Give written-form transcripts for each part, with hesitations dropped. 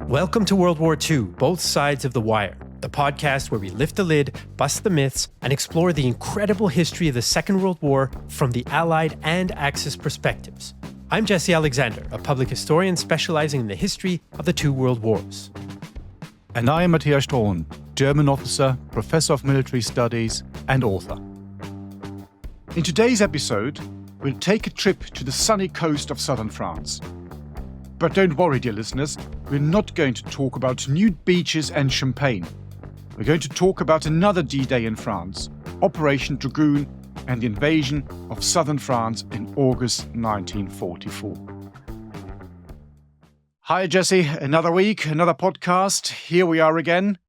Welcome to World War II, Both Sides of the Wire, the podcast where we lift the lid, bust the myths, and explore the incredible history of the Second World War from the Allied and Axis perspectives. I'm Jesse Alexander, a public historian specializing in the history of the two world wars. And I am Matthias Strohn, German officer, professor of military studies, and author. In today's episode, we'll take a trip to the sunny coast of southern France. But don't worry, dear listeners, we're not going to talk about nude beaches and champagne. We're going to talk about another D-Day in France, Operation Dragoon, and the invasion of southern France in August 1944. Hi, Jesse. Another week, another podcast. Here we are again.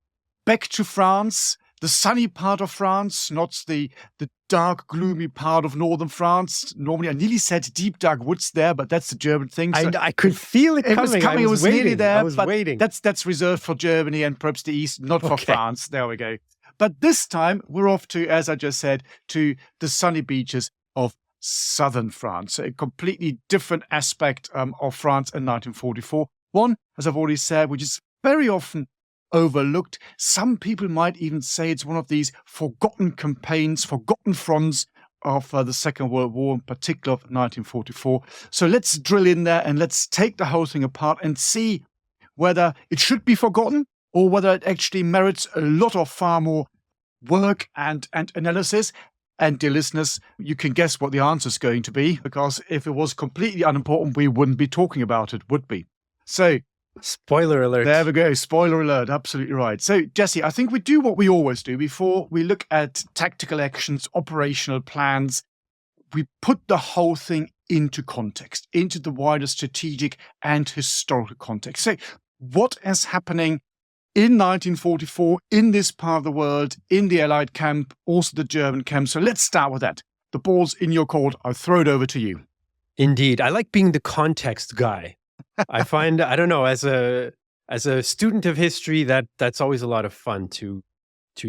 Back to France, the sunny part of France, not the dark, gloomy part of northern France. Normally, I nearly said deep, dark woods there, but that's the German thing. So I could feel it coming. It was waiting. nearly there. I was but waiting. That's reserved for Germany and perhaps the East, not for France. There we go. But this time, we're off to, as I just said, to the sunny beaches of southern France. A completely different aspect of France in 1944. One, as I've already said, which is very often overlooked. Some people might even say it's one of these forgotten campaigns, forgotten fronts of the Second World War, in particular of 1944. So let's drill in there and let's take the whole thing apart and see whether it should be forgotten or whether it actually merits a lot of far more work and analysis. And dear listeners, you can guess what the answer is going to be, because if it was completely unimportant, we wouldn't be talking about it, would we? So, spoiler alert. There we go. Spoiler alert. Absolutely right. So, Jesse, I think we do what we always do before we look at tactical actions, operational plans. We put the whole thing into context, into the wider strategic and historical context. So, what is happening in 1944 in this part of the world, in the Allied camp, also the German camp? So, let's start with that. The ball's in your court. I'll throw it over to you. Indeed. I like being the context guy. I find, I don't know, as a student of history, that's always a lot of fun to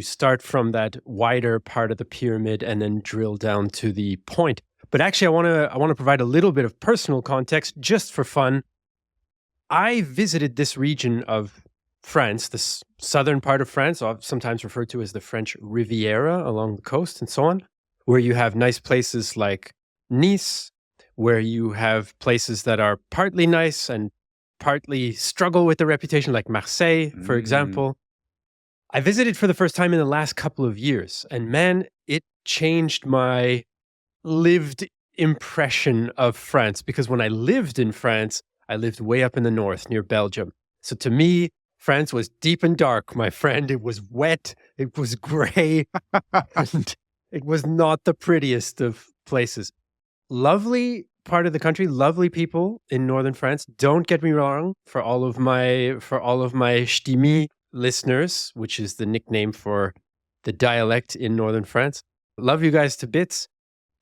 start from that wider part of the pyramid and then drill down to the point. But actually, I want to provide a little bit of personal context just for fun. I visited this region of France, the southern part of France, sometimes referred to as the French Riviera along the coast and so on, where you have nice places like Nice, where you have places that are partly nice and partly struggle with the reputation, like Marseille, for example. I visited for the first time in the last couple of years, and man, it changed my lived impression of France, because when I lived in France, I lived way up in the north near Belgium. So to me, France was deep and dark, my friend. It was wet, it was gray, and it was not the prettiest of places. Lovely part of the country, lovely people in northern France. Don't get me wrong, for all of my Stimi listeners, which is the nickname for the dialect in northern France. Love you guys to bits,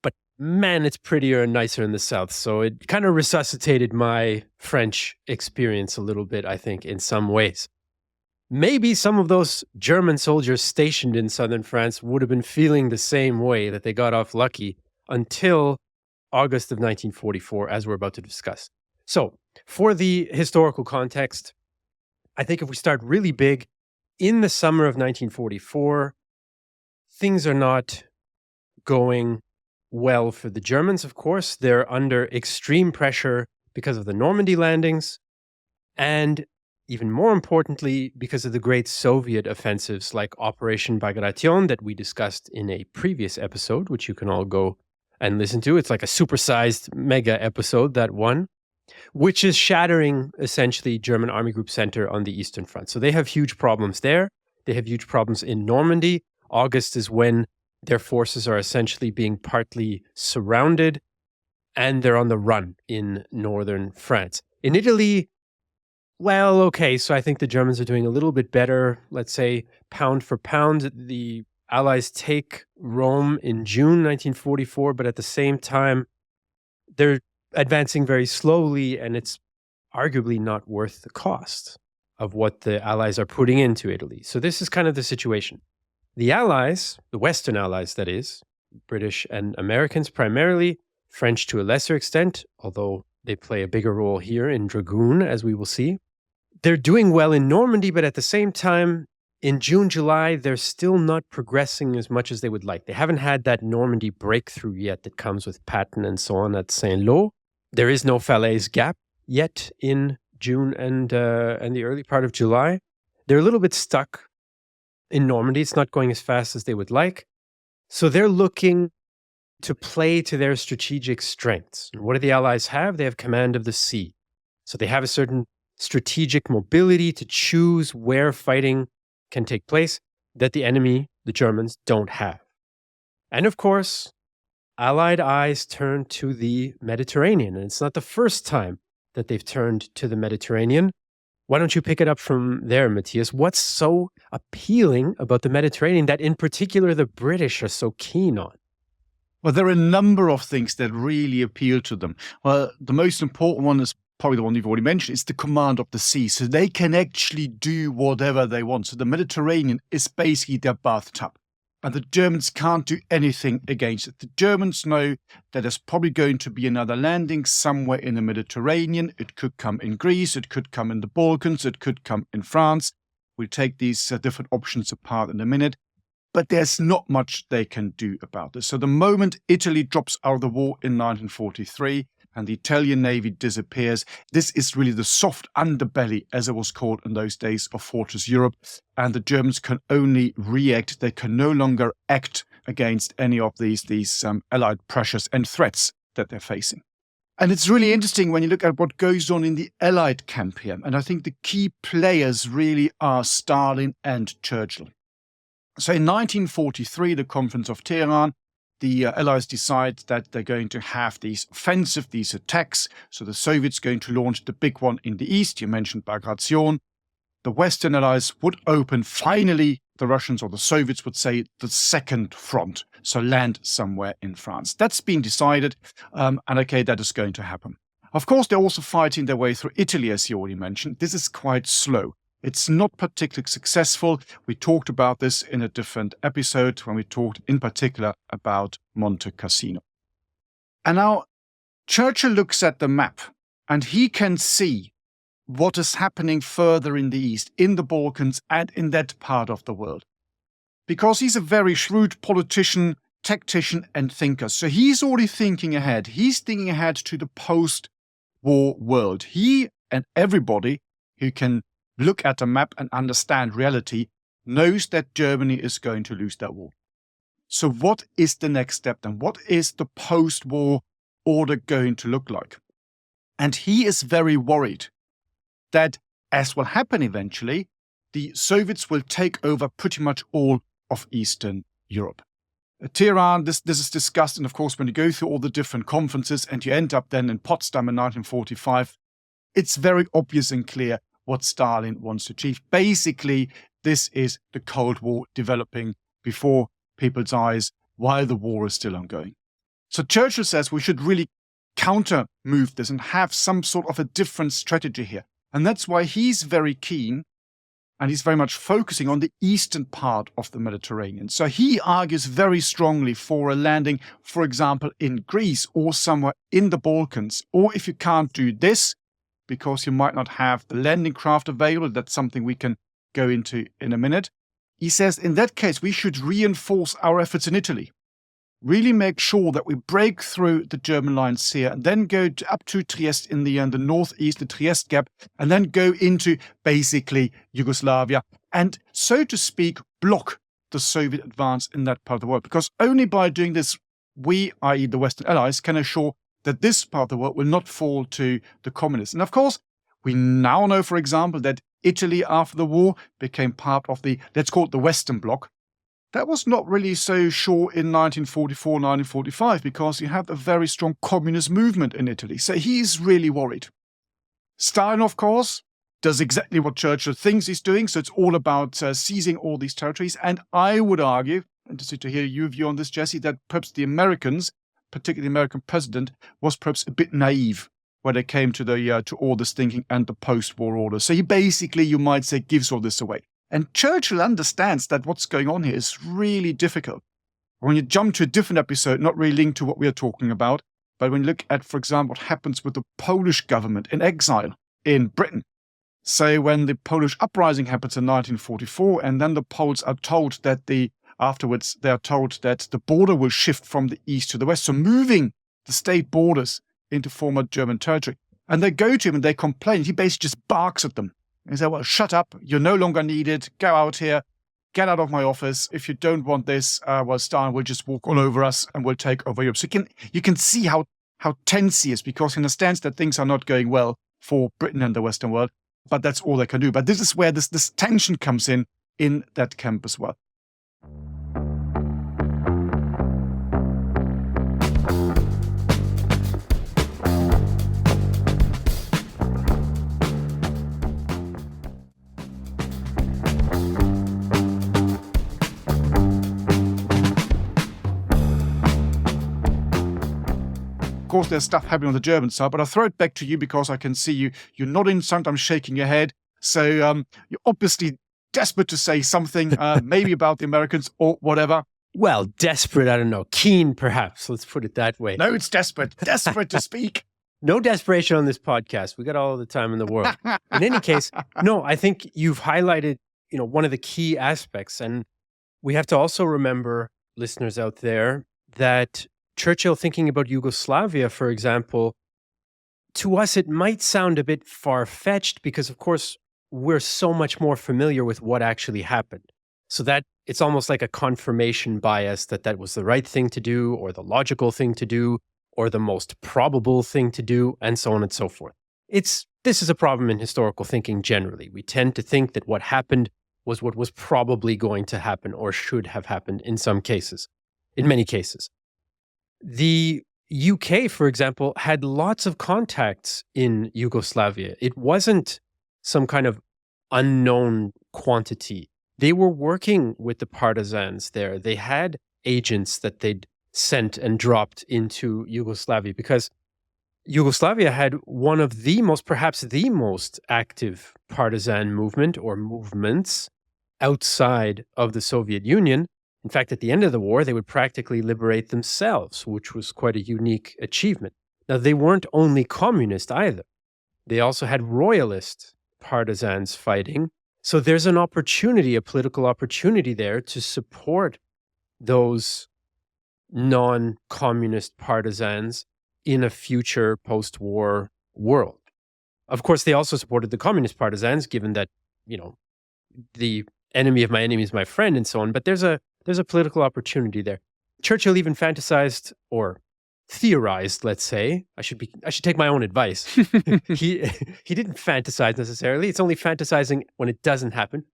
but man, it's prettier and nicer in the south. So it kind of resuscitated my French experience a little bit, I think, in some ways. Maybe some of those German soldiers stationed in southern France would have been feeling the same way, that they got off lucky until August of 1944, as we're about to discuss. So, for the historical context, I think if we start really big, in the summer of 1944, things are not going well for the Germans, of course. They're under extreme pressure because of the Normandy landings, and even more importantly, because of the great Soviet offensives like Operation Bagration that we discussed in a previous episode, which you can all go and listen to. It's like a supersized mega episode, that one, which is shattering essentially German Army Group Center on the Eastern Front. So they have huge problems there. They have huge problems in Normandy. August is when their forces are essentially being partly surrounded, and they're on the run in northern France. In Italy, well, okay, so I think the Germans are doing a little bit better. Let's say pound for pound, the Allies take Rome in June 1944, but at the same time, they're advancing very slowly, and it's arguably not worth the cost of what the Allies are putting into Italy. So this is kind of the situation. The Allies, the Western Allies, that is, British and Americans primarily, French to a lesser extent, although they play a bigger role here in Dragoon, as we will see. they're doing well in Normandy, but at the same time, in June, July, they're still not progressing as much as they would like. They haven't had that Normandy breakthrough yet that comes with Patton and so on at Saint-Lô. There is no Falaise Gap yet in June and the early part of July. They're a little bit stuck in Normandy. It's not going as fast as they would like. So they're looking to play to their strategic strengths. And what do the Allies have? They have command of the sea. So they have a certain strategic mobility to choose where fighting can take place that the enemy, the Germans, don't have. And of course, Allied eyes turn to the Mediterranean. And it's not the first time that they've turned to the Mediterranean. Why don't you pick it up from there, Matthias? What's so appealing about the Mediterranean that in particular the British are so keen on? Well, there are a number of things that really appeal to them. Well, the most important one is probably the one you've already mentioned. It's the command of the sea. So they can actually do whatever they want. So the Mediterranean is basically their bathtub. And the Germans can't do anything against it. The Germans know that there's probably going to be another landing somewhere in the Mediterranean. It could come in Greece. It could come in the Balkans. It could come in France. We'll take these different options apart in a minute. But there's not much they can do about this. So the moment Italy drops out of the war in 1943 and the Italian Navy disappears, this is really the soft underbelly, as it was called in those days, of Fortress Europe. And the Germans can only react. They can no longer act against any of these Allied pressures and threats that they're facing. And it's really interesting when you look at what goes on in the Allied camp here. And I think the key players really are Stalin and Churchill. So in 1943, the Conference of Tehran, the Allies decide that they're going to have these offensive, these attacks. So the Soviets are going to launch the big one in the east. You mentioned Bagration. The Western Allies would open, finally, the Russians or the Soviets would say, the second front. So land somewhere in France. That's been decided. And okay, that is going to happen. Of course, they're also fighting their way through Italy, as you already mentioned. This is quite slow. It's not particularly successful. We talked about this in a different episode when we talked in particular about Monte Cassino. And now Churchill looks at the map and he can see what is happening further in the east, in the Balkans and in that part of the world. Because he's a very shrewd politician, tactician and thinker. So he's already thinking ahead. He's thinking ahead to the post-war world. He and everybody who can look at a map and understand reality knows that Germany is going to lose that war. So what is the next step then? What is the post-war order going to look like? And he is very worried that, as will happen eventually, the Soviets will take over pretty much all of Eastern Europe. Tehran, this is discussed, and of course when you go through all the different conferences and you end up then in Potsdam in 1945, it's very obvious and clear what Stalin wants to achieve. Basically, this is the Cold War developing before people's eyes while the war is still ongoing. So Churchill says we should really counter-move this and have some sort of a different strategy here. And that's why he's very keen and he's very much focusing on the eastern part of the Mediterranean. So he argues very strongly for a landing, for example, in Greece or somewhere in the Balkans. Or if you can't do this, because you might not have the landing craft available. That's something we can go into in a minute. He says, in that case, we should reinforce our efforts in Italy. Really make sure that we break through the German lines here and then go up to Trieste in the northeast, the Trieste Gap, and then go into basically Yugoslavia and, so to speak, block the Soviet advance in that part of the world. Because only by doing this, we, i.e. the Western Allies, can assure that this part of the world will not fall to the communists. And of course, we now know, for example, that Italy after the war became part of the, let's call it the Western Bloc. That was not really so sure in 1944, 1945, because you have a very strong communist movement in Italy. So he's really worried. Stalin, of course, does exactly what Churchill thinks he's doing. So it's all about seizing all these territories. And I would argue, and to hear your view on this, Jesse, that perhaps the Americans, particularly the American president, was perhaps a bit naive when it came to all this thinking and the post-war order. So he basically, you might say, gives all this away. And Churchill understands that what's going on here is really difficult. When you jump to a different episode, not really linked to what we are talking about, but when you look at, for example, what happens with the Polish government in exile in Britain, So when the Polish uprising happens in 1944, and then the Poles are told that afterwards they are told that the border will shift from the east to the west, so moving the state borders into former German territory. And they go to him and they complain. He basically just barks at them. He says, well, shut up. You're no longer needed. Go out here. Get out of my office. If you don't want this, well, Stalin will just walk all over us and we'll take over Europe. So you can see how tense he is, because he understands that things are not going well for Britain and the Western world, but that's all they can do. But this is where this tension comes in that camp as well. Of course, there's stuff happening on the German side, but I'll throw it back to you because I can see you're nodding, sometimes shaking your head. So you're obviously desperate to say something, maybe about the Americans or whatever. Well, desperate, I don't know. Keen, perhaps. Let's put it that way. No, it's desperate. Desperate to speak. No desperation on this podcast. We got all the time in the world. In any case, no, I think you've highlighted, one of the key aspects. And we have to also remember, listeners out there, that Churchill thinking about Yugoslavia, for example, to us, it might sound a bit far-fetched because, of course, we're so much more familiar with what actually happened. So that it's almost like a confirmation bias that was the right thing to do, or the logical thing to do, or the most probable thing to do, and so on and so forth. This is a problem in historical thinking generally. We tend to think that what happened was what was probably going to happen or should have happened in some cases, in many cases. The UK, for example, had lots of contacts in Yugoslavia. It wasn't some kind of unknown quantity. They were working with the partisans there. They had agents that they'd sent and dropped into Yugoslavia because Yugoslavia had one of the most, perhaps the most active partisan movement or movements outside of the Soviet Union. In fact, at the end of the war, they would practically liberate themselves, which was quite a unique achievement. Now, they weren't only communist either. They also had royalist partisans fighting. So there's an opportunity, a political opportunity there to support those non-communist partisans in a future post-war world. Of course, they also supported the communist partisans, given that, the enemy of my enemy is my friend and so on. But there's a political opportunity there. Churchill even fantasized or theorized, let's say. I should take my own advice. He didn't fantasize necessarily. It's only fantasizing when it doesn't happen.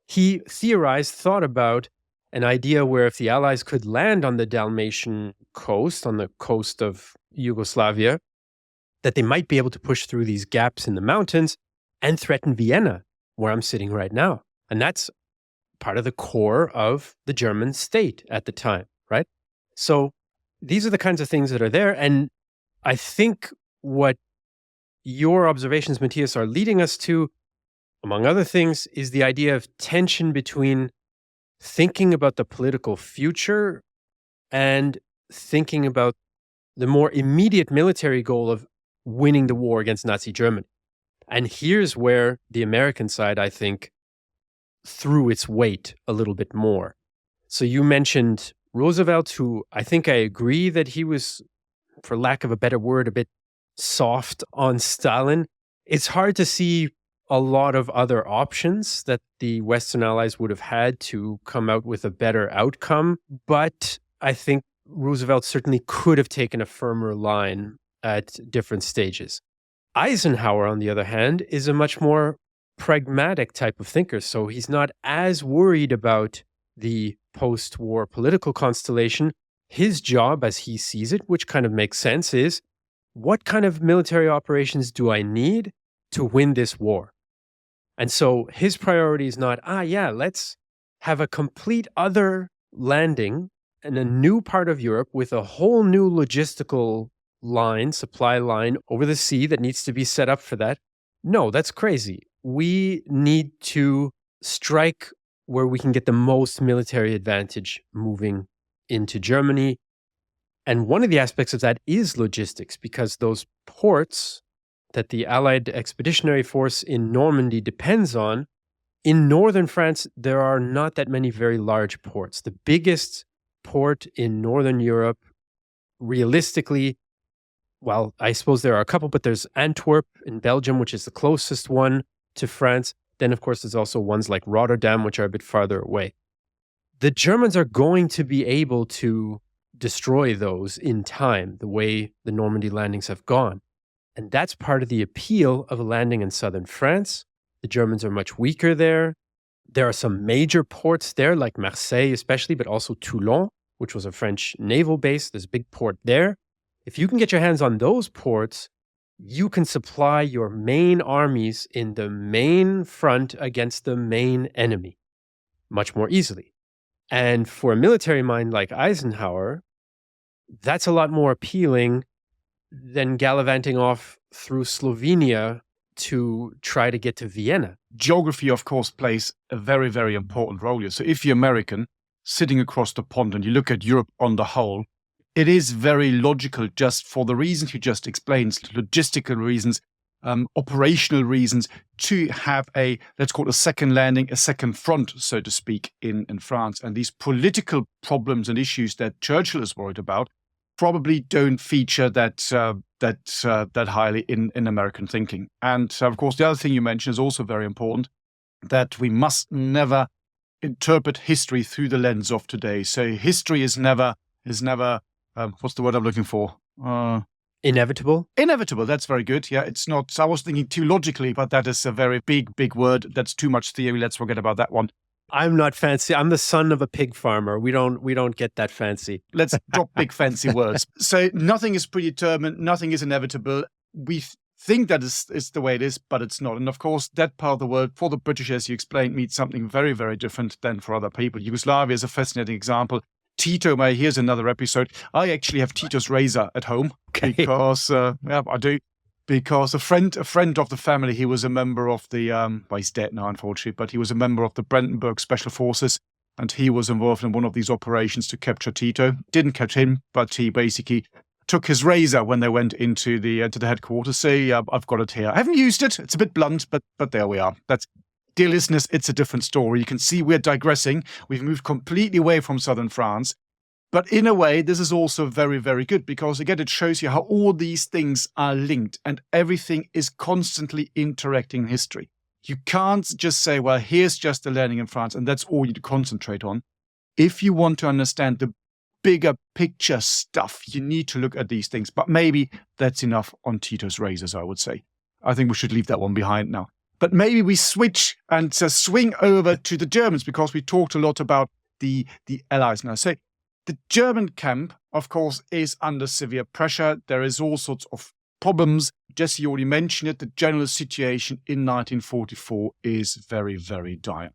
He thought about an idea where if the Allies could land on the Dalmatian coast, on the coast of Yugoslavia, that they might be able to push through these gaps in the mountains and threaten Vienna, where I'm sitting right now. And that's part of the core of the German state at the time, right? So these are the kinds of things that are there. And I think what your observations, Matthias, are leading us to, among other things, is the idea of tension between thinking about the political future and thinking about the more immediate military goal of winning the war against Nazi Germany. And here's where the American side, I think, threw its weight a little bit more. So you mentioned Roosevelt, who I think I agree that he was, for lack of a better word, a bit soft on Stalin. It's hard to see a lot of other options that the Western Allies would have had to come out with a better outcome. But I think Roosevelt certainly could have taken a firmer line at different stages. Eisenhower, on the other hand, is a much more pragmatic type of thinker. So he's not as worried about the post-war political constellation. His job, as he sees it, which kind of makes sense, is what kind of military operations do I need to win this war? And so his priority is not, let's have a complete other landing in a new part of Europe with a whole new logistical line, supply line over the sea that needs to be set up for that. No, that's crazy. We need to strike where we can get the most military advantage moving into Germany. And one of the aspects of that is logistics, because those ports that the Allied expeditionary force in Normandy depends on, in northern France, there are not that many very large ports. The biggest port in northern Europe, realistically, well, I suppose there are a couple, but there's Antwerp in Belgium, which is the closest one to France. Then, of course, there's also ones like Rotterdam, which are a bit farther away. The Germans are going to be able to destroy those in time, the way the Normandy landings have gone. And that's part of the appeal of a landing in southern France. The Germans are much weaker there. There are some major ports there, like Marseille especially, but also Toulon, which was a French naval base. There's a big port there. If you can get your hands on those ports, you can supply your main armies in the main front against the main enemy much more easily. And for a military mind like Eisenhower, that's a lot more appealing than gallivanting off through Slovenia to try to get to Vienna. Geography, of course, plays a very, very important role here. So if you're American, sitting across the pond and you look at Europe on the whole, it is very logical just for the reasons you just explained, logistical reasons, operational reasons, to have a, let's call it a second landing, a second front, so to speak, in France. And these political problems and issues that Churchill is worried about probably don't feature that highly in American thinking. And of course, the other thing you mentioned is also very important, that we must never interpret history through the lens of today. So history is never what's the word I'm looking for? Inevitable? Inevitable, that's very good. Yeah, it's not, I was thinking too logically, but that is a very big word. That's too much theory. Let's forget about that one. I'm not fancy. I'm the son of a pig farmer. We don't get that fancy. Let's drop big fancy words. So nothing is predetermined. Nothing is inevitable. We think that is the way it is, but it's not. And of course, that part of the world for the British, as you explained, means something very, very different than for other people. Yugoslavia is a fascinating example. Tito, here's another episode. I actually have Tito's razor at home because, yeah, I do. Because a friend of the family, he was a member of the, well, he's dead now, unfortunately, but he was a member of the Brandenburg Special Forces, and he was involved in one of these operations to capture Tito. Didn't catch him, but he basically took his razor when they went into the to the headquarters. So yeah, I've got it here. I haven't used it. It's a bit blunt, but there we are. That's, dear listeners, it's a different story. You can see we're digressing. We've moved completely away from southern France. But in a way, this is also very, very good because, again, it shows you how all these things are linked and everything is constantly interacting in history. You can't just say, well, here's just the landing in France and that's all you concentrate on. If you want to understand the bigger picture stuff, you need to look at these things. But maybe that's enough on Tito's razors, I would say. I think we should leave that one behind now. But maybe we switch and swing over to the Germans because we talked a lot about the Allies now. So the German camp, of course, is under severe pressure. There is all sorts of problems. Jesse already mentioned it. The general situation in 1944 is very, very dire.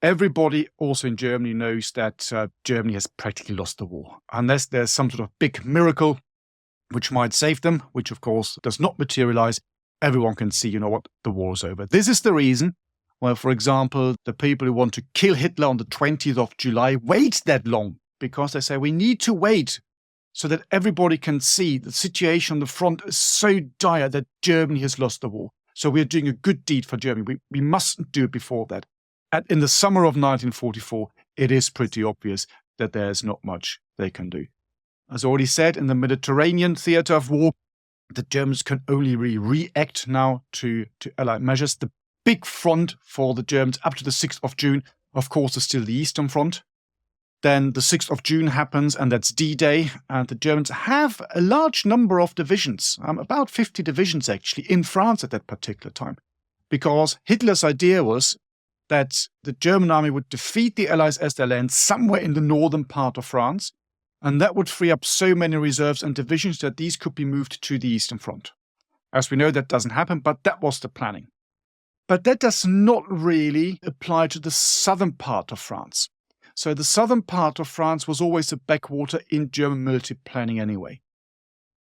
Everybody also in Germany knows that Germany has practically lost the war. Unless there's some sort of big miracle which might save them, which of course does not materialize, everyone can see, what, the war is over. This is the reason why, for example, the people who want to kill Hitler on the 20th of July wait that long. Because they say we need to wait so that everybody can see the situation on the front is so dire that Germany has lost the war. So we're doing a good deed for Germany. We mustn't do it before that. And in the summer of 1944, it is pretty obvious that there's not much they can do. As already said, in the Mediterranean theater of war, the Germans can only really react now to Allied measures. The big front for the Germans up to the 6th of June, of course, is still the Eastern Front. Then the 6th of June happens, and that's D-Day. And the Germans have a large number of divisions, about 50 divisions actually, in France at that particular time. Because Hitler's idea was that the German army would defeat the Allies as they land somewhere in the northern part of France, and that would free up so many reserves and divisions that these could be moved to the Eastern Front. As we know, that doesn't happen, but that was the planning. But that does not really apply to the southern part of France. So the southern part of France was always a backwater in German military planning anyway.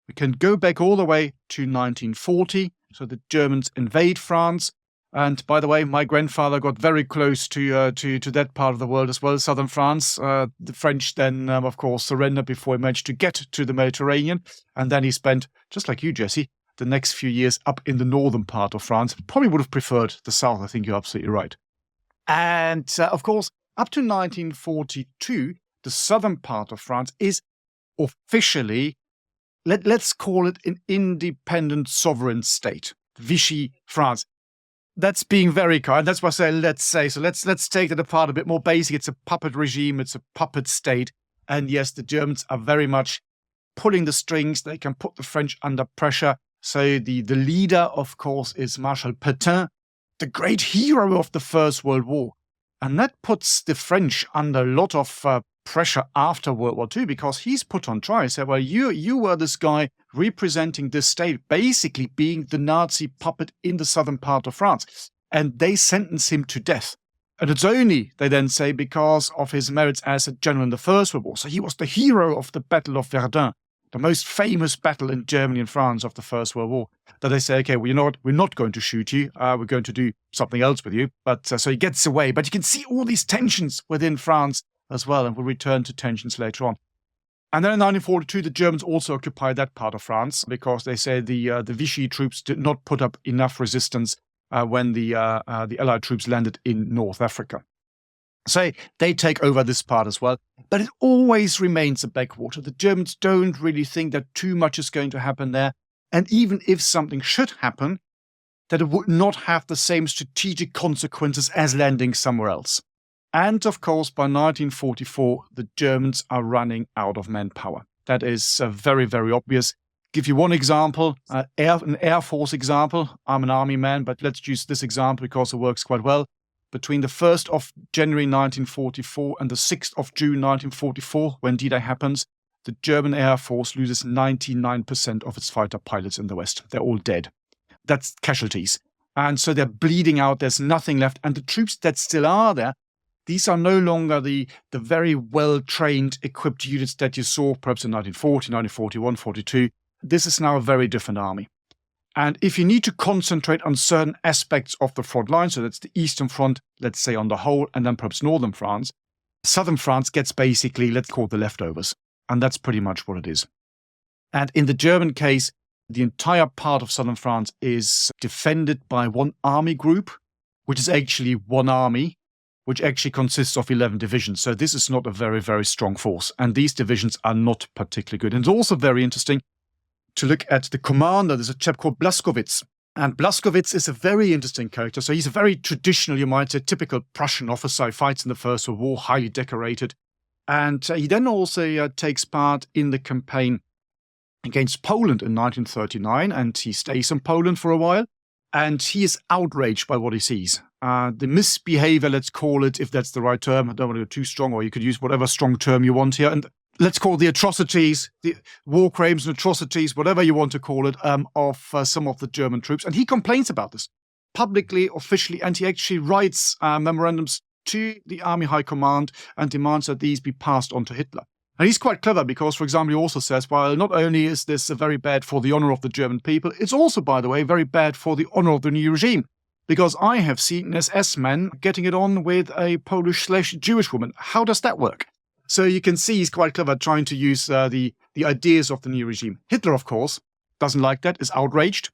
We can go back all the way to 1940. So the Germans invade France. And by the way, my grandfather got very close to that part of the world as well, southern France. The French then, of course, surrendered before he managed to get to the Mediterranean. And then he spent, just like you, Jesse, the next few years up in the northern part of France. Probably would have preferred the south. I think you're absolutely right. And of course, up to 1942, the southern part of France is officially, let's call it an independent sovereign state, Vichy France. That's being very kind. That's why I say, let's say. So let's take that apart a bit more basic. It's a puppet regime. It's a puppet state. And yes, the Germans are very much pulling the strings. They can put the French under pressure. So the leader, of course, is Marshal Pétain, the great hero of the First World War. And that puts the French under a lot of pressure after World War II, because he's put on trial. He said, well, you were this guy representing this state, basically being the Nazi puppet in the southern part of France. And they sentence him to death. And it's only, they then say, because of his merits as a general in the First World War. So he was the hero of the Battle of Verdun, the most famous battle in Germany and France of the First World War, that they say, okay, well, you know what, we're not going to shoot you. We're going to do something else with you. But so he gets away. But you can see all these tensions within France as well, and we'll return to tensions later on. And then in 1942, the Germans also occupied that part of France, because they say the Vichy troops did not put up enough resistance when the Allied troops landed in North Africa. So they take over this part as well. But it always remains a backwater. The Germans don't really think that too much is going to happen there. And even if something should happen, that it would not have the same strategic consequences as landing somewhere else. And of course, by 1944, the Germans are running out of manpower. That is very, very obvious. Give you one example, an Air Force example. I'm an Army man, but let's use this example because it works quite well. Between the 1st of January 1944 and the 6th of June 1944, when D-Day happens, the German Air Force loses 99% of its fighter pilots in the West. They're all dead. That's casualties. And so they're bleeding out. There's nothing left. And the troops that still are there, these are no longer the very well-trained, equipped units that you saw perhaps in 1940, 1941, 42. This is now a very different army. And if you need to concentrate on certain aspects of the front line, so that's the Eastern Front, let's say on the whole, and then perhaps Northern France, Southern France gets basically, let's call it the leftovers. And that's pretty much what it is. And in the German case, the entire part of Southern France is defended by one army group, which is actually one army, which actually consists of 11 divisions. So this is not a very, very strong force. And these divisions are not particularly good. And it's also very interesting to look at the commander. There's a chap called Blaskowitz. And Blaskowitz is a very interesting character. So he's a very traditional, you might say, typical Prussian officer. He fights in the First World War, highly decorated. And he then also takes part in the campaign against Poland in 1939. And he stays in Poland for a while. And he is outraged by what he sees. The misbehavior, let's call it, if that's the right term. I don't want to go too strong, or you could use whatever strong term you want here. And let's call the atrocities, the war crimes and atrocities, whatever you want to call it, of some of the German troops. And he complains about this publicly, officially, and he actually writes memorandums to the Army High Command and demands that these be passed on to Hitler. And he's quite clever because, for example, he also says, well, not only is this very bad for the honor of the German people, it's also, by the way, very bad for the honor of the new regime. Because I have seen an SS man getting it on with a Polish/Jewish woman. How does that work? So you can see he's quite clever trying to use the ideas of the new regime. Hitler, of course, doesn't like that, is outraged.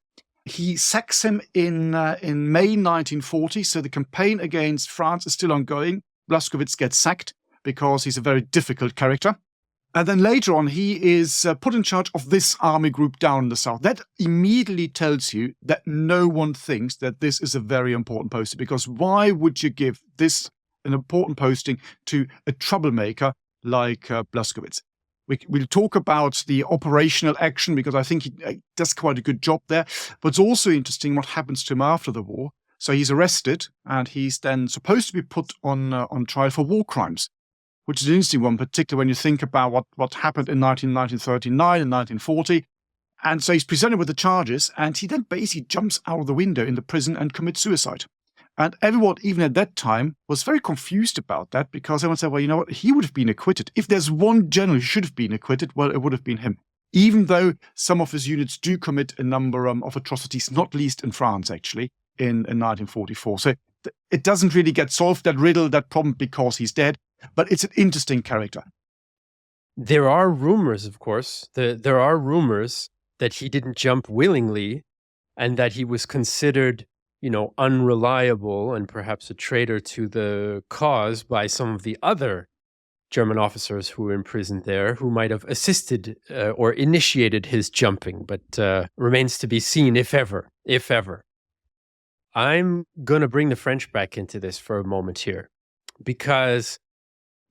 He sacks him in May 1940, so the campaign against France is still ongoing. Blaskowitz gets sacked because he's a very difficult character. And then later on, he is put in charge of this army group down in the south. That immediately tells you that no one thinks that this is a very important posting, because why would you give this an important posting to a troublemaker like Blaskowitz? We'll talk about the operational action, because I think he does quite a good job there. But it's also interesting what happens to him after the war. So he's arrested, and he's then supposed to be put on trial for war crimes, which is an interesting one, particularly when you think about what happened in 1939 and 1940. And so he's presented with the charges, and he then basically jumps out of the window in the prison and commits suicide. And everyone, even at that time, was very confused about that, because everyone said, well, you know what, he would have been acquitted. If there's one general who should have been acquitted, well, it would have been him. Even though some of his units do commit a number of atrocities, not least in France, actually, in 1944. So it doesn't really get solved, that riddle, that problem, because he's dead. But it's an interesting character. There are rumors, of course. There are rumors that he didn't jump willingly and that he was considered, unreliable and perhaps a traitor to the cause by some of the other German officers who were imprisoned there, who might have assisted or initiated his jumping, but remains to be seen, if ever. I'm going to bring the French back into this for a moment here, because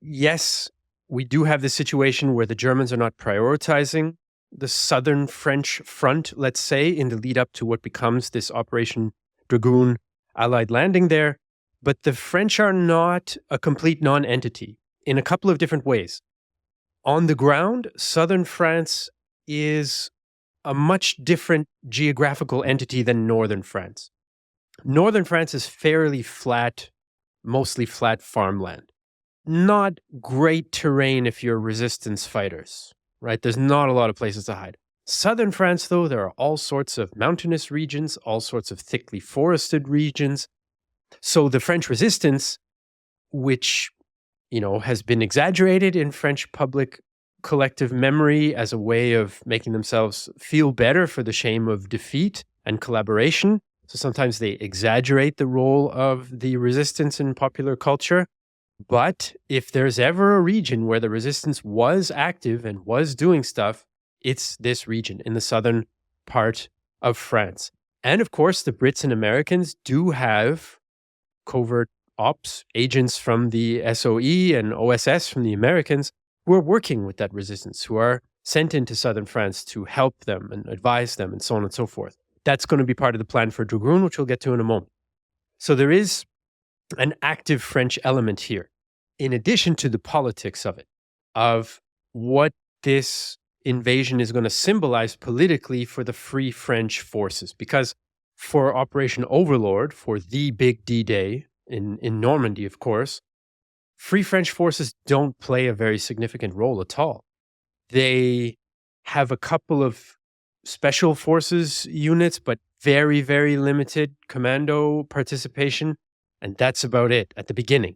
yes, we do have this situation where the Germans are not prioritizing the southern French front, let's say, in the lead up to what becomes this Operation Dragoon Allied landing there. But the French are not a complete non-entity in a couple of different ways. On the ground, southern France is a much different geographical entity than northern France. Northern France is fairly flat, mostly flat farmland. Not great terrain if you're resistance fighters, right? There's not a lot of places to hide. Southern France, though, there are all sorts of mountainous regions, all sorts of thickly forested regions. So the French resistance, which, has been exaggerated in French public collective memory as a way of making themselves feel better for the shame of defeat and collaboration. So sometimes they exaggerate the role of the resistance in popular culture. But if there's ever a region where the resistance was active and was doing stuff, it's this region in the southern part of France. And of course, the Brits and Americans do have covert ops agents from the SOE and OSS from the Americans who are working with that resistance, who are sent into southern France to help them and advise them and so on and so forth. That's going to be part of the plan for Dragoon, which we'll get to in a moment. So there is an active French element here, in addition to the politics of it, of what this invasion is going to symbolize politically for the Free French forces. Because for Operation Overlord, for the big D-Day in Normandy, of course, Free French forces don't play a very significant role at all. They have a couple of special forces units, but very, very limited commando participation. And that's about it at the beginning.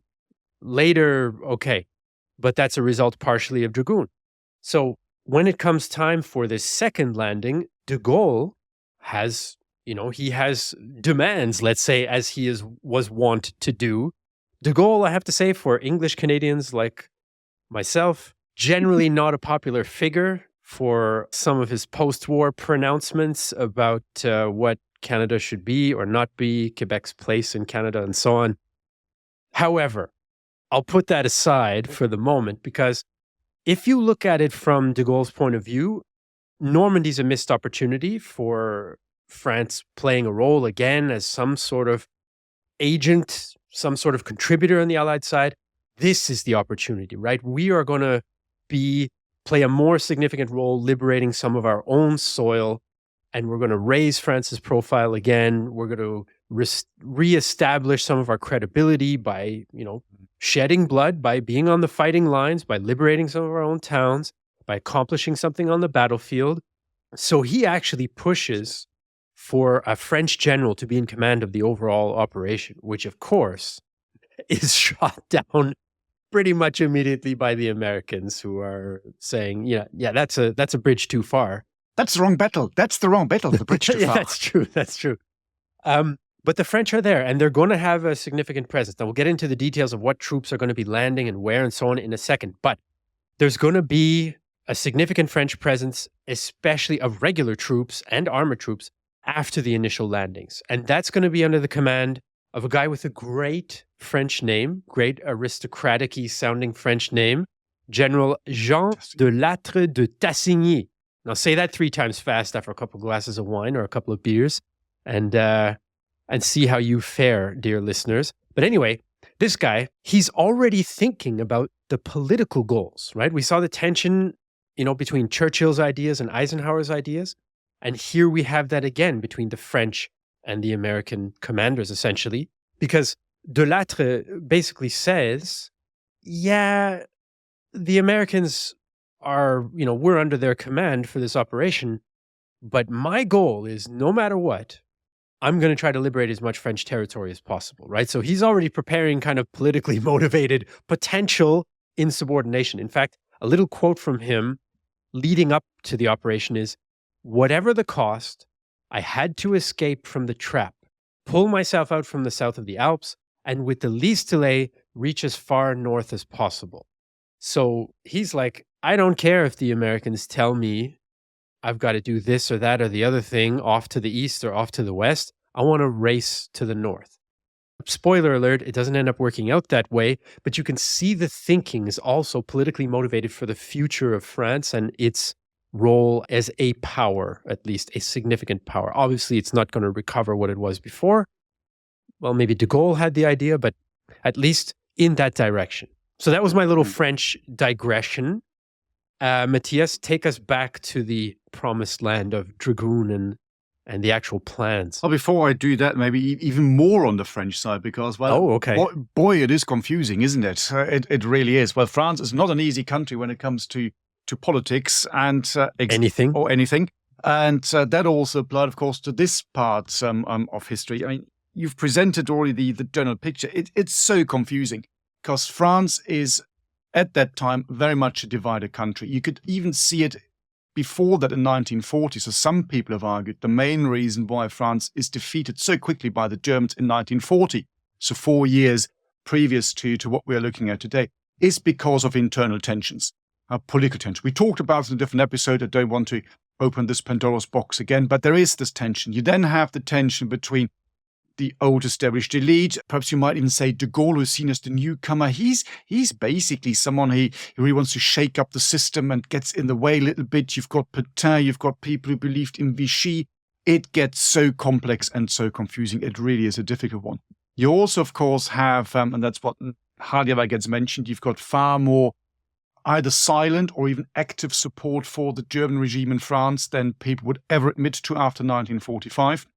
Later, okay, but that's a result partially of Dragoon. So when it comes time for this second landing, de Gaulle has, he has demands, let's say, as he was wont to do. De Gaulle, I have to say, for English Canadians like myself, generally not a popular figure for some of his post-war pronouncements about what Canada should be or not be, Quebec's place in Canada, and so on. However, I'll put that aside for the moment, because if you look at it from de Gaulle's point of view, Normandy's a missed opportunity for France playing a role again as some sort of agent, some sort of contributor on the Allied side. This is the opportunity, right? We are going to play a more significant role liberating some of our own soil, and we're going to raise France's profile again. We're going to reestablish some of our credibility by, shedding blood, by being on the fighting lines, by liberating some of our own towns, by accomplishing something on the battlefield. So he actually pushes for a French general to be in command of the overall operation, which of course is shot down pretty much immediately by the Americans, who are saying, yeah, that's a bridge too far. That's the wrong battle. That's the wrong battle, the bridge too far. Yeah, that's true. But the French are there, and they're going to have a significant presence. Now, we'll get into the details of what troops are going to be landing and where and so on in a second. But there's going to be a significant French presence, especially of regular troops and armored troops, after the initial landings. And that's going to be under the command of a guy with a great French name, great aristocratic-y sounding French name, General Jean de Lattre de Tassigny. Now say that 3 times fast after a couple of glasses of wine or a couple of beers, and see how you fare, dear listeners. But anyway, this guy, he's already thinking about the political goals, right? We saw the tension, between Churchill's ideas and Eisenhower's ideas. And here we have that again between the French and the American commanders, essentially, because de Lattre basically says, yeah, the Americans are, we're under their command for this operation, but my goal is, no matter what, I'm going to try to liberate as much French territory as possible, right? So he's already preparing kind of politically motivated potential insubordination. In fact, a little quote from him leading up to the operation is, whatever the cost, I had to escape from the trap, pull myself out from the south of the Alps, and with the least delay, reach as far north as possible. So he's like, I don't care if the Americans tell me I've got to do this or that or the other thing off to the east or off to the west. I want to race to the north. Spoiler alert, it doesn't end up working out that way, but you can see the thinking is also politically motivated for the future of France and its role as a power, at least a significant power. Obviously, it's not going to recover what it was before. Well, maybe de Gaulle had the idea, but at least in that direction. So that was my little French digression. Matthias, take us back to the promised land of Dragoon and the actual plans. Well, before I do that, maybe even more on the French side, because, well, boy, it is confusing, isn't it? It really is. Well, France is not an easy country when it comes to politics and anything. And that also applied, of course, to this part of history. I mean, you've presented already the general picture. It's so confusing because France is, at that time, very much a divided country. You could even see it before that in 1940. So some people have argued the main reason why France is defeated so quickly by the Germans in 1940, so 4 years previous to what we're looking at today, is because of internal tensions, political tension. We talked about it in a different episode. I don't want to open this Pandora's box again, but there is this tension. You then have the tension between the old established elite. Perhaps you might even say de Gaulle, who's seen as the newcomer. He's basically someone who really wants to shake up the system and gets in the way a little bit. You've got Pétain, you've got people who believed in Vichy. It gets so complex and so confusing. It really is a difficult one. You also, of course, have, and that's what hardly ever gets mentioned, you've got far more either silent or even active support for the German regime in France than people would ever admit to after 1945.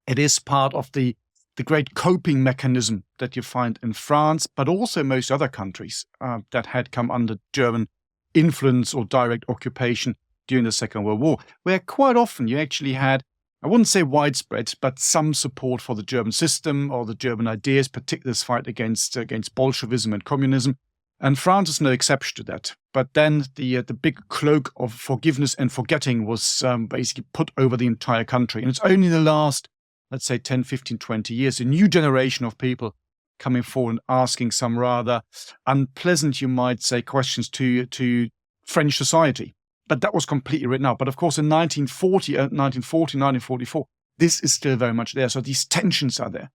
It is part of the great coping mechanism that you find in France, but also most other countries that had come under German influence or direct occupation during the Second World War, where quite often you actually had, I wouldn't say widespread, but some support for the German system or the German ideas, particularly this fight against Bolshevism and communism. And France is no exception to that. But then the big cloak of forgiveness and forgetting was basically put over the entire country. And it's only the last, let's say, 10, 15, 20 years, a new generation of people coming forward and asking some rather unpleasant, you might say, questions to French society. But that was completely written out. But of course, in 1944, this is still very much there. So these tensions are there.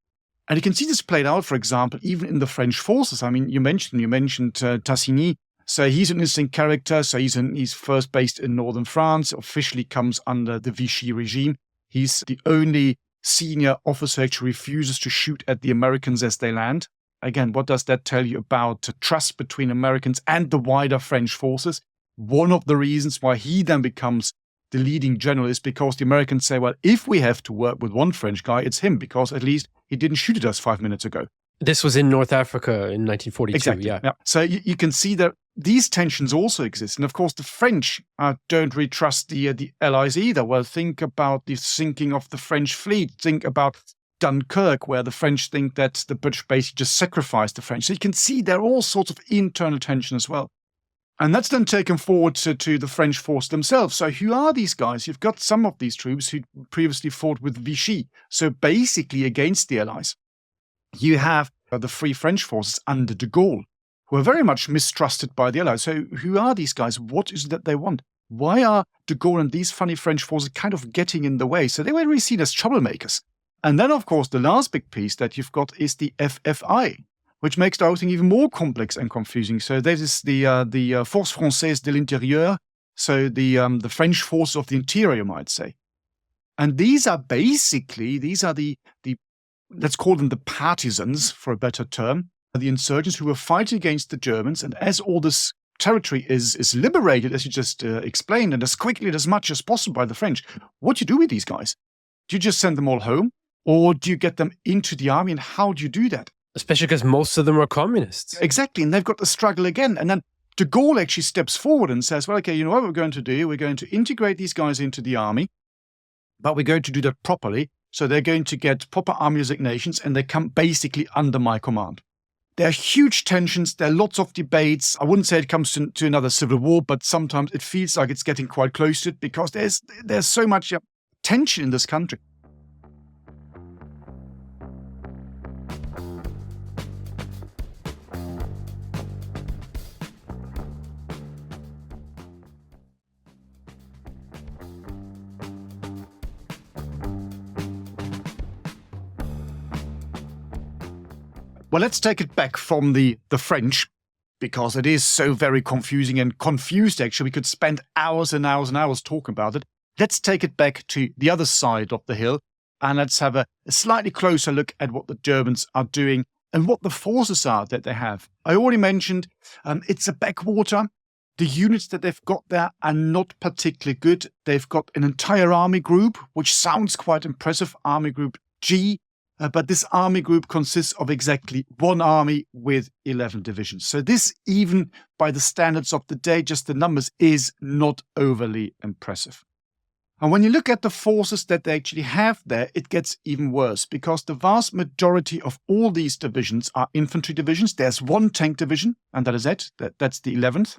And you can see this played out, for example, even in the French forces. I mean, you mentioned Tassigny. So he's an interesting character. So he's first based in northern France, officially comes under the Vichy regime. He's the only senior officer who refuses to shoot at the Americans as they land. Again, what does that tell you about trust between Americans and the wider French forces? One of the reasons why he then becomes the leading general is because the Americans say, well, if we have to work with one French guy, it's him, because at least he didn't shoot at us 5 minutes ago. This was in North Africa in 1942. Exactly. Yeah. So you can see that these tensions also exist. And of course, the French don't really trust the Allies either. Well, think about the sinking of the French fleet. Think about Dunkirk, where the French think that the British basically just sacrificed the French. So you can see there are all sorts of internal tension as well. And that's then taken forward to the French force themselves. So who are these guys? You've got some of these troops who previously fought with Vichy, so basically against the Allies. You have the Free French forces under de Gaulle, who are very much mistrusted by the Allies. So who are these guys? What is it that they want? Why are de Gaulle and these funny French forces kind of getting in the way? So they were really seen as troublemakers. And then, of course, the last big piece that you've got is the FFI, which makes the whole thing even more complex and confusing. So that is the Force Française de l'Intérieur, so the French forces of the interior, you might say. And these are the let's call them the partisans, for a better term, the insurgents who were fighting against the Germans. And as all this territory is liberated, as you just explained, and as quickly and as much as possible by the French, what do you do with these guys? Do you just send them all home? Or do you get them into the army? And how do you do that? Especially because most of them are communists. Exactly, and they've got to struggle again. And then de Gaulle actually steps forward and says, well, okay, you know what we're going to do? We're going to integrate these guys into the army, but we're going to do that properly. So they're going to get proper army designations, and they come basically under my command. There are huge tensions. There are lots of debates. I wouldn't say it comes to another civil war, but sometimes it feels like it's getting quite close to it because there's so much tension in this country. Well, let's take it back from the French, because it is so very confusing and confused, actually. We could spend hours and hours and hours talking about it. Let's take it back to the other side of the hill, and let's have a slightly closer look at what the Germans are doing and what the forces are that they have. I already mentioned it's a backwater. The units that they've got there are not particularly good. They've got an entire army group, which sounds quite impressive, Army Group G. But this army group consists of exactly one army with 11 divisions. So this, even by the standards of the day, just the numbers, is not overly impressive. And when you look at the forces that they actually have there, it gets even worse, because the vast majority of all these divisions are infantry divisions. There's one tank division, and that is it. That's the 11th.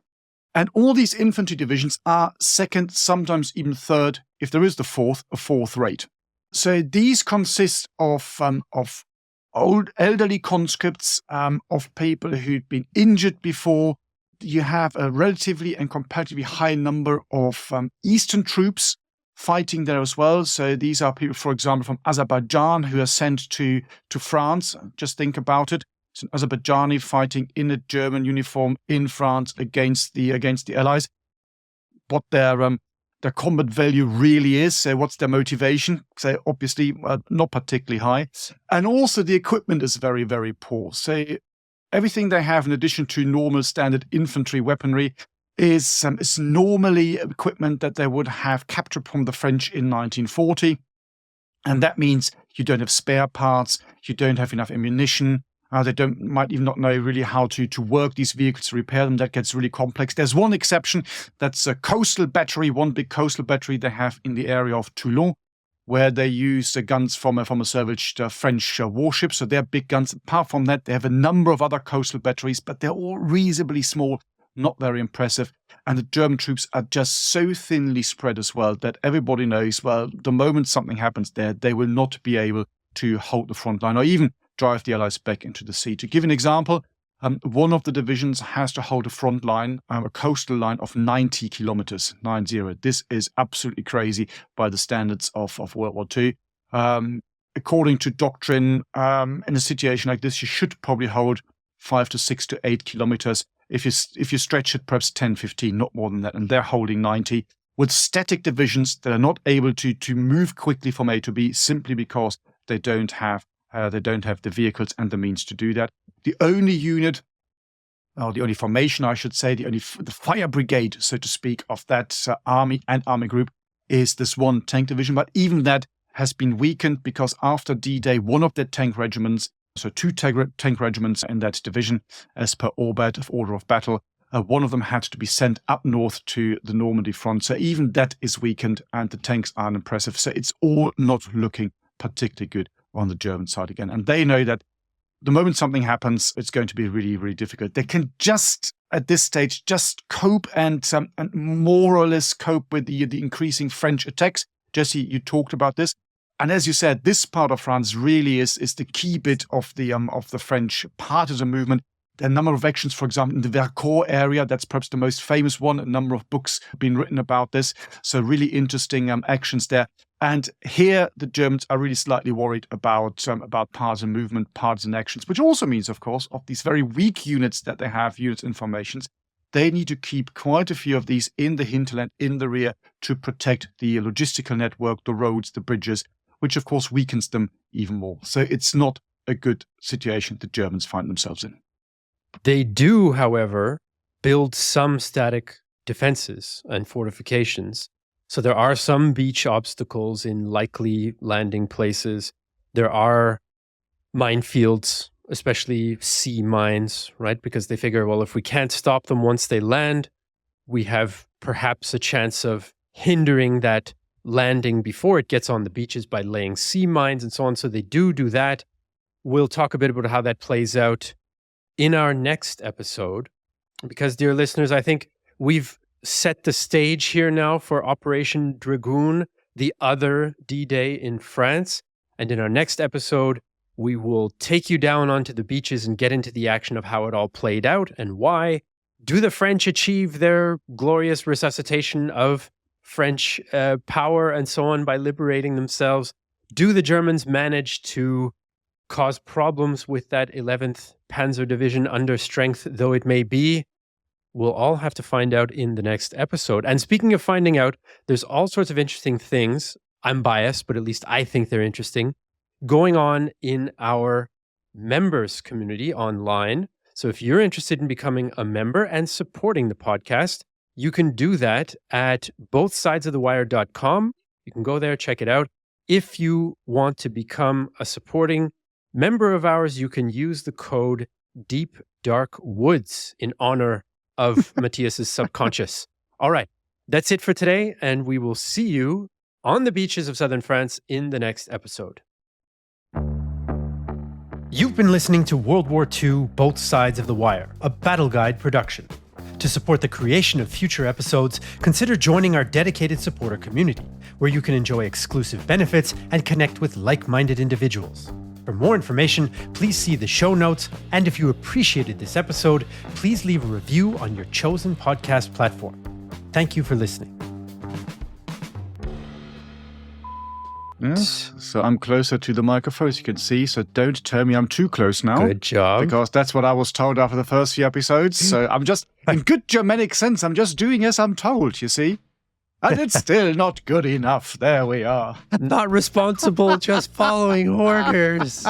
And all these infantry divisions are second, sometimes even third, if there is the fourth, a fourth rate. So these consist of old elderly conscripts, of people who'd been injured before. You have a relatively and comparatively high number of Eastern troops fighting there as well. So these are people, for example, from Azerbaijan who are sent to France. Just think about it. It's an Azerbaijani fighting in a German uniform in France against the Allies. What their combat value really is. So what's their motivation? So obviously not particularly high. And also the equipment is very, very poor. So everything they have in addition to normal standard infantry weaponry is normally equipment that they would have captured from the French in 1940. And that means you don't have spare parts, you don't have enough ammunition. They might even not know really how to work these vehicles, to repair them. That gets really complex. There's one exception. That's a coastal battery, one big coastal battery they have in the area of Toulon, where they use guns from a salvaged French warship. So they're big guns. Apart from that, they have a number of other coastal batteries, but they're all reasonably small, not very impressive. And the German troops are just so thinly spread as well that everybody knows, well, the moment something happens there, they will not be able to hold the front line or even drive the Allies back into the sea. To give an example, one of the divisions has to hold a front line, a coastal line of 90 kilometers, 90. This is absolutely crazy by the standards of World War II. According to doctrine, in a situation like this, you should probably hold 5 to 6 to 8 kilometers. If you stretch it, perhaps 10, 15, not more than that. And they're holding 90 with static divisions that are not able to move quickly from A to B simply because they don't have the vehicles and the means to do that. The only unit, or the only formation, I should say, the fire brigade, so to speak, of that army and army group is this one tank division. But even that has been weakened because after D-Day, one of the tank regiments, so two tank regiments in that division, as per Order of Battle, one of them had to be sent up north to the Normandy front. So even that is weakened and the tanks aren't impressive. So it's all not looking particularly good on the German side again. And they know that the moment something happens, it's going to be really, really difficult. They can just, at this stage, just cope and more or less cope with the increasing French attacks. Jesse, you talked about this. And as you said, this part of France really is the key bit of the French partisan movement. There are a number of actions, for example, in the Vercors area. That's perhaps the most famous one. A number of books have been written about this. So really interesting actions there. And here the Germans are really slightly worried about partisan movement, partisan actions, which also means, of course, of these very weak units that they have, units and formations, they need to keep quite a few of these in the hinterland, in the rear, to protect the logistical network, the roads, the bridges, which of course weakens them even more. So it's not a good situation the Germans find themselves in. They do, however, build some static defenses and fortifications. So there are some beach obstacles in likely landing places. There are minefields, especially sea mines, right? Because they figure, well, if we can't stop them once they land, we have perhaps a chance of hindering that landing before it gets on the beaches by laying sea mines and so on. So they do that. We'll talk a bit about how that plays out in our next episode, because, dear listeners, I think we've set the stage here now for Operation Dragoon, the other D-Day in France. And in our next episode, we will take you down onto the beaches and get into the action of how it all played out and why. Do the French achieve their glorious resuscitation of French power and so on by liberating themselves? Do the Germans manage to cause problems with that 11th Panzer Division, under strength though it may be? We'll all have to find out in the next episode. And speaking of finding out, there's all sorts of interesting things. I'm biased, but at least I think they're interesting, going on in our members community online. So if you're interested in becoming a member and supporting the podcast, you can do that at bothsidesofthewire.com. You can go there, check it out. If you want to become a supporting member of ours, you can use the code Deep Dark Woods in honor of Matthias's subconscious. All right, that's it for today, and we will see you on the beaches of southern France in the next episode. You've been listening to World War II, Both Sides of the Wire, a Battle Guide production. To support the creation of future episodes, consider joining our dedicated supporter community, where you can enjoy exclusive benefits and connect with like-minded individuals. For more information, please see the show notes, and if you appreciated this episode, please leave a review on your chosen podcast platform. Thank you for listening. Yes, so I'm closer to the microphone, as you can see, so don't tell me I'm too close now. Good job. Because that's what I was told after the first few episodes, so I'm just, in good Germanic sense, I'm just doing as I'm told, you see? And it's still not good enough. There we are. Not responsible, just following orders.